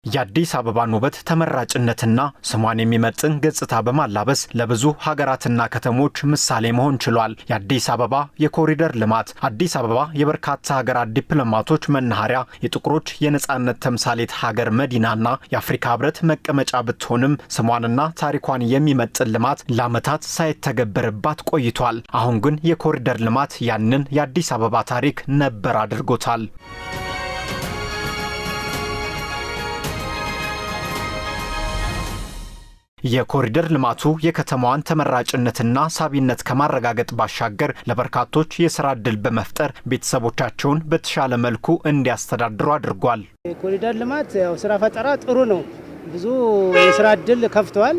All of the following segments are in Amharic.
የአዲስ አበባን ውበት ተመራጭነትና ስሟን የሚመጥን ገጽታ በማላበስ ለብዙ ሀገራትና ከተሞች ምሳሌ መሆን ችሏል። የአዲስ አበባ የኮሪደር ልማት አዲስ አበባ የበርካታ ሀገራት ዲፕሎማቶች መናኸሪያ፣ የጥቁሮች የነጻነት ተምሳሌት ሀገር መዲናና የአፍሪካ ሕብረት መቀመጫ ብትሆንም ስሟንና ታሪኳን የሚመጥን ልማት ለዓመታት ሳይተገበርባት ቆይቷል። አሁን ግን የኮሪደር ልማት ያንን የአዲስ አበባ ታሪክ ነበር አድርጎታል። የኮሪደር ልማቱ የከተማዋን ተመራጭነትና ሳቢነት ከማረጋገጥ ባሻገር ለበርካቶች የሥራ ዕድል በመፍጠር ቤተሰቦቻቸውን በተሻለ መልኩ እንዲያስተዳድሩ አድርጓል። የኮሪደር ልማት ያው ስራ ፈጠራ ጥሩ ነው። ብዙ የሥራ ዕድል ከፍቷል።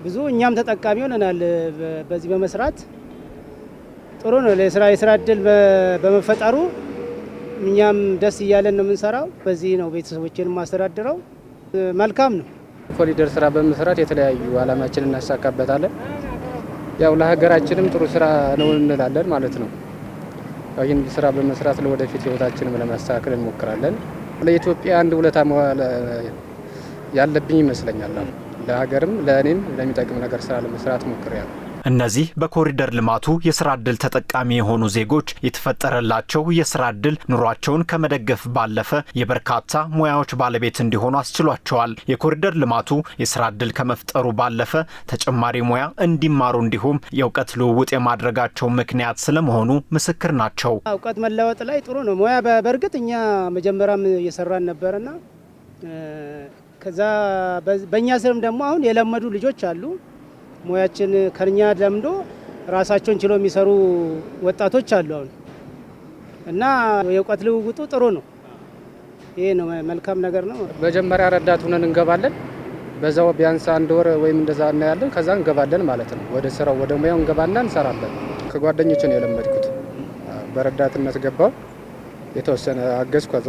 ብዙ እኛም ተጠቃሚ ሆነናል። በዚህ በመስራት ጥሩ ነው። የሥራ ዕድል በመፈጠሩ እኛም ደስ እያለን ነው የምንሰራው። በዚህ ነው ቤተሰቦችን ማስተዳድረው። መልካም ነው። ኮሪደር ስራ በመስራት የተለያዩ ዓላማችንን እናሳካበታለን። ያው ለሀገራችንም ጥሩ ስራ ነው እንላለን ማለት ነው። ይህን ስራ በመስራት ለወደፊት ህይወታችንን ለማስተካከል እንሞክራለን። ለኢትዮጵያ አንድ ውለታ መዋል ያለብኝ ይመስለኛል። ለሀገርም ለእኔም ለሚጠቅም ነገር ስራ ለመስራት ሞክሬያለሁ። እነዚህ በኮሪደር ልማቱ የሥራ ዕድል ተጠቃሚ የሆኑ ዜጎች የተፈጠረላቸው የሥራ ዕድል ኑሯቸውን ከመደገፍ ባለፈ የበርካታ ሙያዎች ባለቤት እንዲሆኑ አስችሏቸዋል። የኮሪደር ልማቱ የሥራ ዕድል ከመፍጠሩ ባለፈ ተጨማሪ ሙያ እንዲማሩ እንዲሁም የእውቀት ልውውጥ የማድረጋቸው ምክንያት ስለመሆኑ ምስክር ናቸው። እውቀት መለወጥ ላይ ጥሩ ነው። ሙያ በእርግጥ እኛ መጀመሪያም እየሰራን ነበርና ከዛ በእኛ ስርም ደግሞ አሁን የለመዱ ልጆች አሉ። ሙያችን ከኛ ለምዶ ራሳቸውን ችሎ የሚሰሩ ወጣቶች አሉ አሁን እና የእውቀት ልውውጡ ጥሩ ነው። ይሄ ነው መልካም ነገር ነው። መጀመሪያ ረዳት ሆነን እንገባለን። በዛው ቢያንስ አንድ ወር ወይም እንደዛ እናያለን። ከዛ እንገባለን ማለት ነው። ወደ ስራው ወደ ሙያው እንገባና እንሰራለን። ከጓደኞቼ ነው የለመድኩት። በረዳትነት ገባው። የተወሰነ አገዝ ከዛ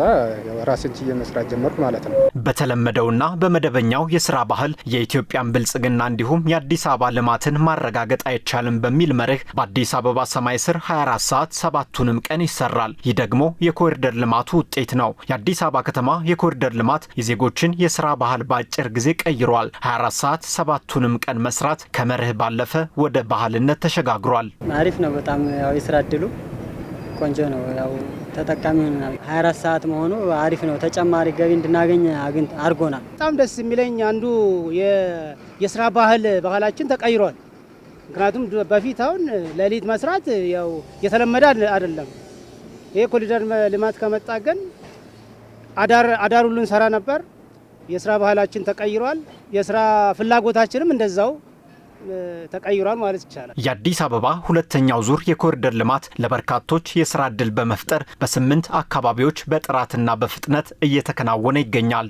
ራስን ችዬ መስራት ጀመርኩ ማለት ነው። በተለመደውና በመደበኛው የሥራ ባህል የኢትዮጵያን ብልጽግና እንዲሁም የአዲስ አበባ ልማትን ማረጋገጥ አይቻልም በሚል መርህ በአዲስ አበባ ሰማይ ስር 24 ሰዓት 7ቱንም ቀን ይሰራል። ይህ ደግሞ የኮሪደር ልማቱ ውጤት ነው። የአዲስ አበባ ከተማ የኮሪደር ልማት የዜጎችን የሥራ ባህል በአጭር ጊዜ ቀይሯል። 24 ሰዓት 7ቱንም ቀን መስራት ከመርህ ባለፈ ወደ ባህልነት ተሸጋግሯል። አሪፍ ነው። በጣም ያው የሥራ ዕድሉ ቆንጆ ነው። ያው ተጠቃሚ ሆነናል። 24 ሰዓት መሆኑ አሪፍ ነው። ተጨማሪ ገቢ እንድናገኝ አድርጎናል። በጣም ደስ የሚለኝ አንዱ የሥራ ባህላችን ተቀይሯል። ምክንያቱም በፊት አሁን ሌሊት መስራት ያው የተለመደ አይደለም። ይሄ ኮሪደር ልማት ከመጣ ግን አዳር ሁሉ እንሰራ ነበር። የሥራ ባህላችን ተቀይሯል። የሥራ ፍላጎታችንም እንደዛው ተቀይሯል ማለት ይቻላል። የአዲስ አበባ ሁለተኛው ዙር የኮሪደር ልማት ለበርካቶች የሥራ ዕድል በመፍጠር በ8 አካባቢዎች በጥራትና በፍጥነት እየተከናወነ ይገኛል።